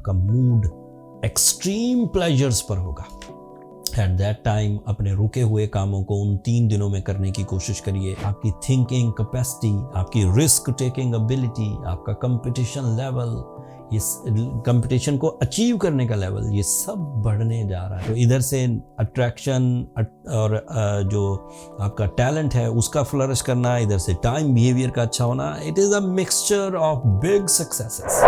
आपका mood extreme pleasures पर होगा। एट दैट टाइम अपने रुके हुए कामों को उन 3 दिनों में करने की कोशिश करिए। आपकी थिंकिंग कैपेसिटी, आपकी रिस्क टेकिंग एबिलिटी, आपका कंपटीशन लेवल, इस कंपटीशन को अचीव करने का लेवल, ये सब बढ़ने जा रहा है। तो इधर से अट्रैक्शन और जो आपका टैलेंट है उसका फ्लरिश करना, इधर से टाइम बिहेवियर का अच्छा होना। It is a mixture of big successes.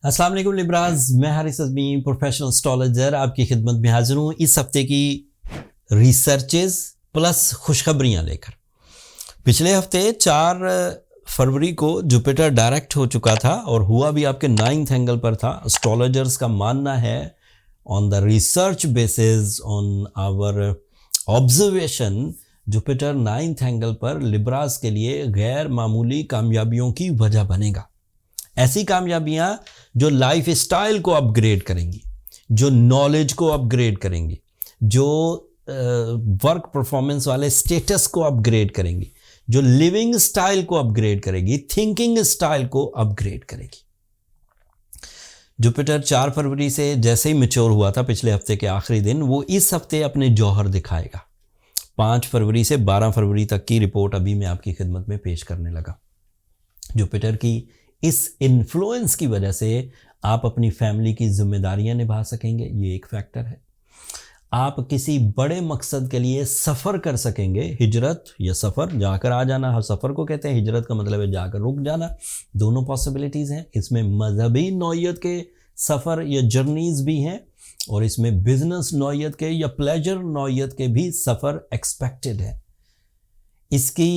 अस्सलाम वालेकुम लिब्राज, मैं हारिस अज़मी, प्रोफेशनल एस्ट्रोलॉजर, आपकी खिदमत में हाजिर हूँ इस हफ्ते की रिसर्चेस प्लस खुशखबरियाँ लेकर। पिछले हफ्ते 4 फरवरी को जुपिटर डायरेक्ट हो चुका था और हुआ भी आपके 9th एंगल पर था। एस्ट्रोलॉजर्स का मानना है, on the research basis, on our observation, Jupiter 9th angle पर लिब्राज के लिए गैर मामूली कामयाबियों की वजह बनेगा। ऐसी कामयाबियां जो लाइफ स्टाइल को अपग्रेड करेंगी, जो नॉलेज को अपग्रेड करेंगी, जो वर्क परफॉर्मेंस वाले स्टेटस को अपग्रेड करेंगी, जो लिविंग स्टाइल को अपग्रेड करेगी, थिंकिंग स्टाइल को अपग्रेड करेगी। जुपिटर 4 फरवरी से जैसे ही मैच्योर हुआ था पिछले हफ्ते के आखिरी दिन, वो इस हफ्ते अपने जौहर दिखाएगा। 5 फरवरी से 12 फरवरी तक की रिपोर्ट अभी मैं आपकी खिदमत में पेश करने लगा। जुपिटर की इस इन्फ्लुएंस की वजह से आप अपनी फैमिली की जिम्मेदारियां निभा सकेंगे, ये एक फैक्टर है। आप किसी बड़े मकसद के लिए सफ़र कर सकेंगे। हिजरत या सफ़र, जाकर आ जाना, हर सफ़र को कहते हैं। हिजरत का मतलब है जाकर रुक जाना। दोनों पॉसिबिलिटीज़ हैं। इसमें मजहबी नौइयत के सफ़र या जर्नीज़ भी हैं और इसमें बिजनेस नौइयत के या प्लेजर नौइयत के भी सफ़र एक्सपेक्टेड है। इसकी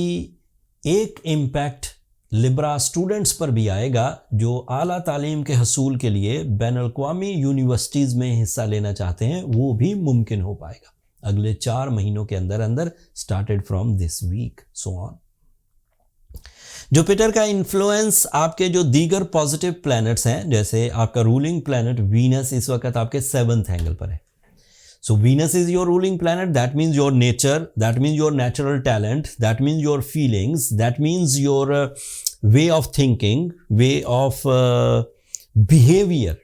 एक इम्पैक्ट लिब्रा स्टूडेंट्स पर भी आएगा जो आला तालीम के हसूल के लिए बैनुल-अक़वामी यूनिवर्सिटीज़ में हिस्सा लेना चाहते हैं, वो भी मुमकिन हो पाएगा अगले 4 महीनों के अंदर अंदर, started from this week so on. Jupiter का इन्फ्लुएंस आपके जो दीगर पॉजिटिव प्लैनेट्स हैं, जैसे आपका रूलिंग प्लैनेट वीनस इस वक्त आपके 7th एंगल पर है। So Venus is your ruling planet. That means your nature, that means your natural talent, that means your feelings, that means your way of thinking, way of behavior.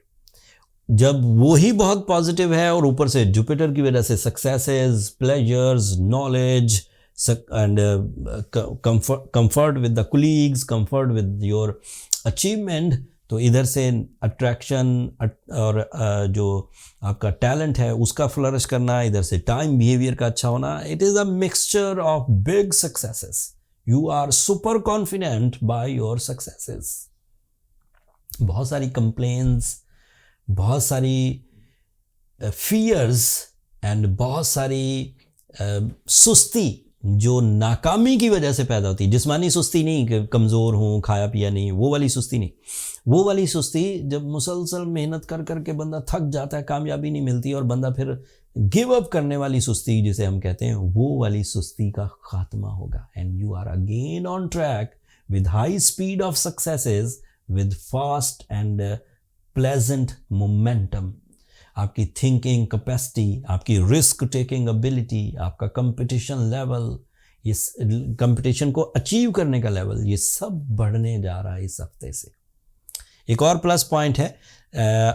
जब वो ही बहुत positive है और ऊपर से Jupiter की वजह से successes, pleasures, knowledge and comfort with the colleagues, comfort with your achievement, तो इधर से अट्रैक्शन और जो आपका टैलेंट है उसका फ्लरिश करना, इधर से टाइम बिहेवियर का अच्छा होना। It is a mixture of big successes. You are super confident by your successes. बहुत सारी कंप्लेन्स, बहुत सारी फियर्स एंड बहुत सारी सुस्ती जो नाकामी की वजह से पैदा होती है। जिस्मानी सुस्ती नहीं कि कमज़ोर हूँ, खाया पिया नहीं, वो वाली सुस्ती नहीं। वो वाली सुस्ती जब मुसलसल मेहनत कर कर के बंदा थक जाता है, कामयाबी नहीं मिलती और बंदा फिर गिव अप करने वाली सुस्ती जिसे हम कहते हैं, वो वाली सुस्ती का खात्मा होगा। And you are again on track with high speed of successes, with fast and pleasant momentum. आपकी थिंकिंग कैपेसिटी, आपकी रिस्क टेकिंग एबिलिटी, आपका कंपटीशन लेवल, इस कंपटीशन को अचीव करने का लेवल, ये सब बढ़ने जा रहा है इस हफ्ते से। एक और प्लस पॉइंट है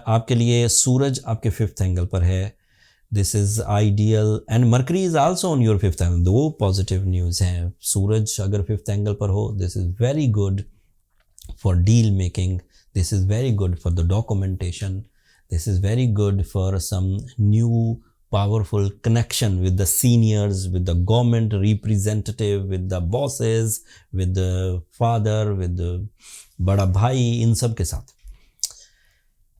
आपके लिए, सूरज आपके 5th एंगल पर है। This is ideal and mercury is also on your 5th angle. 2 positive news हैं। सूरज अगर 5th एंगल पर हो, this is very good for deal making, this is very good for the documentation, this is very good for some new powerful connection with the seniors, with the government representative, with the bosses, with the father, with the बड़ा भाई, इन सब के साथ।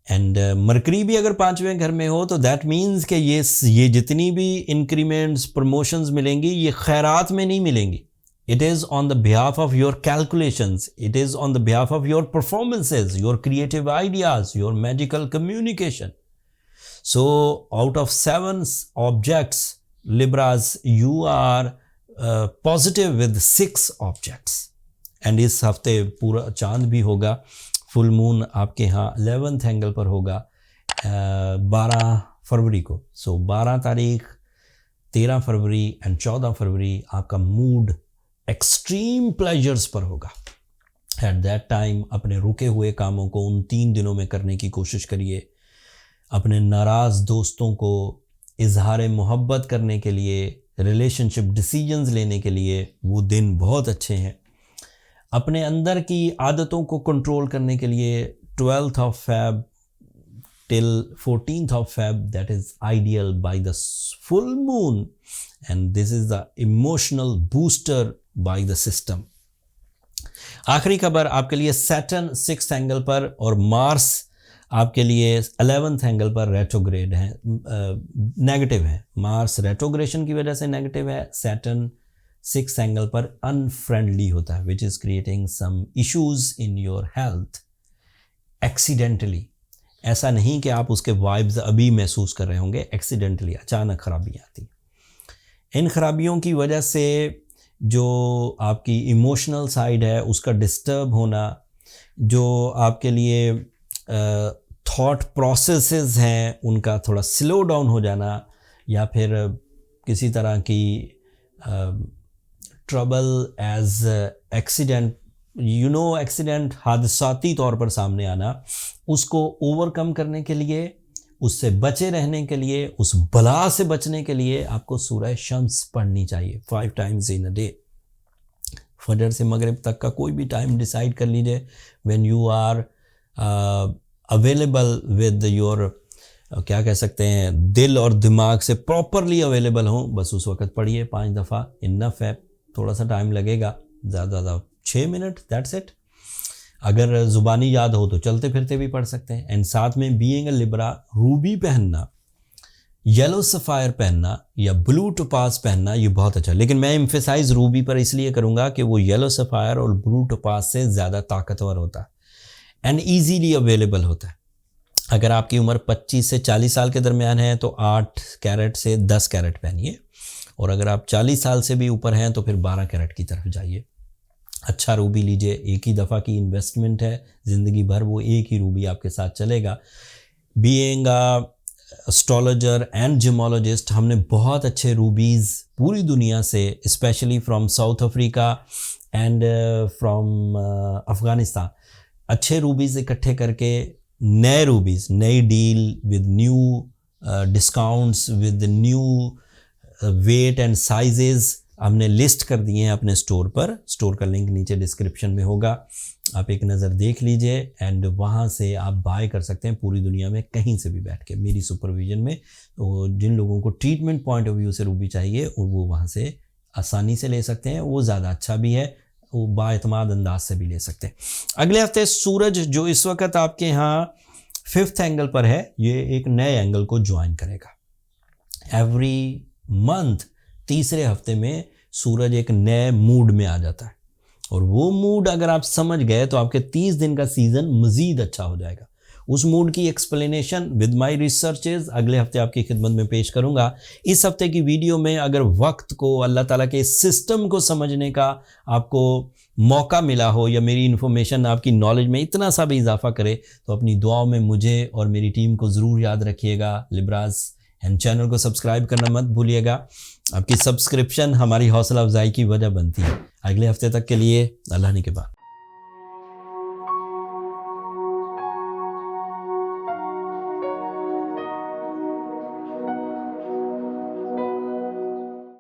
And mercury भी अगर 5वें घर में हो तो दैट मीन्स कि ये जितनी भी इंक्रीमेंट्स, प्रमोशंस मिलेंगी, ये खैरात में नहीं मिलेंगी। It is on the behalf of your calculations. It is on the behalf of your performances, your creative ideas, your magical communication. So out of 7 objects, Libras, you are positive with 6 objects. And इस हफ्ते पूरा चांद भी होगा। Full moon आपके यहाँ 11th angle पर होगा 12 फरवरी को। सो 12 तारीख, 13 फरवरी एंड 14 फरवरी आपका मूड एक्सट्रीम प्लेजर्स पर होगा। एट दैट टाइम अपने रुके हुए कामों को उन 3 दिनों में करने की कोशिश करिए। अपने नाराज़ दोस्तों को इजहार मोहब्बत करने के लिए, रिलेशनशिप डिसीजंस लेने के लिए वो दिन बहुत अच्छे हैं। अपने अंदर की आदतों को कंट्रोल करने के लिए 12th of Feb till 14th of Feb, that is ideal by the full moon, and this is the emotional booster by the system. आखिरी खबर आपके लिए सैटर्न 6th एंगल पर और मार्स आपके लिए 11th एंगल पर रेट्रोग्रेड है, नेगेटिव है। मार्स रेट्रोग्रेशन की वजह से नेगेटिव है। सैटर्न 6th एंगल पर अनफ्रेंडली होता है, which is creating some issues in your health accidentally. ऐसा नहीं कि आप उसके वाइब्स अभी महसूस कर रहे होंगे, एक्सीडेंटली अचानक खराबियाँ आती। इन खराबियों की वजह से जो आपकी इमोशनल साइड है उसका डिस्टर्ब होना, जो आपके लिए थॉट प्रोसेसेस हैं उनका थोड़ा स्लो डाउन हो जाना, या फिर किसी तरह की ट्रबल एज एक्सीडेंट, एक्सीडेंट हादसाती तौर पर सामने आना, उसको ओवरकम करने के लिए, उससे बचे रहने के लिए, उस बला से बचने के लिए आपको सूरह शम्स पढ़नी चाहिए 5 times इन अ डे। फजर से मगरिब तक का कोई भी टाइम डिसाइड कर लीजिए, when you are available with your, क्या कह सकते हैं, दिल और दिमाग से प्रॉपरली अवेलेबल हो, बस उस वक्त पढ़िए 5 दफ़ा, इनफ है। थोड़ा सा टाइम लगेगा, ज़्यादा 6 मिनट, दैट्स इट। अगर ज़ुबानी याद हो तो चलते फिरते भी पढ़ सकते हैं। एंड साथ में बीइंग अ लिब्रा, रूबी पहनना, येलो सफ़ायर पहनना या ब्लू टोपाज पहनना, ये बहुत अच्छा। लेकिन मैं एम्फेसाइज रूबी पर इसलिए करूँगा कि वो येलो सफ़ायर और ब्लू टोपाज से ज़्यादा ताकतवर होता है एंड ईजीली अवेलेबल होता है। अगर आपकी उम्र 25 से 40 साल के दरमियान है तो 8 कैरेट से 10 कैरेट पहनिए, और अगर आप 40 साल से भी ऊपर हैं तो फिर 12 कैरेट की तरफ जाइए। अच्छा रूबी लीजिए, एक ही दफ़ा की इन्वेस्टमेंट है, ज़िंदगी भर वो एक ही रूबी आपके साथ चलेगा। बीइंग एस्ट्रोलॉजर एंड जिमोलॉजिस्ट, हमने बहुत अच्छे रूबीज़ पूरी दुनिया से, specially from South Africa and from Afghanistan, अच्छे रूबीज़ इकट्ठे करके नए रूबीज़, नई deal with new discounts, with new weight and sizes हमने लिस्ट कर दिए हैं अपने स्टोर पर। स्टोर का लिंक नीचे डिस्क्रिप्शन में होगा, आप एक नज़र देख लीजिए एंड वहाँ से आप बाय कर सकते हैं पूरी दुनिया में कहीं से भी बैठ के, मेरी सुपरविजन में। तो जिन लोगों को ट्रीटमेंट पॉइंट ऑफ व्यू से रूबी चाहिए वो वहाँ से आसानी से ले सकते हैं, वो ज़्यादा अच्छा भी है, वो बाएतमाद अंदाज से भी ले सकते हैं। अगले हफ्ते सूरज जो इस वक्त आपके यहाँ 5th एंगल पर है, ये एक नए एंगल को ज्वाइन करेगा। एवरी मंथ तीसरे हफ्ते में सूरज एक नए मूड में आ जाता है, और वो मूड अगर आप समझ गए तो आपके 30 दिन का सीज़न मज़ीद अच्छा हो जाएगा। उस मूड की एक्सप्लेनेशन विद माय रिसर्चेस अगले हफ्ते आपकी खिदमत में पेश करूंगा। इस हफ्ते की वीडियो में अगर वक्त को, अल्लाह ताला के सिस्टम को समझने का आपको मौका मिला हो, या मेरी इन्फॉर्मेशन आपकी नॉलेज में इतना सा भी इजाफा करे, तो अपनी दुआओं में मुझे और मेरी टीम को ज़रूर याद रखिएगा। लिब्रास एंड चैनल को सब्सक्राइब करना मत भूलिएगा, आपकी सब्सक्रिप्शन हमारी हौसला अफजाई की वजह बनती है। अगले हफ्ते तक के लिए अल्लाह ने के बाद।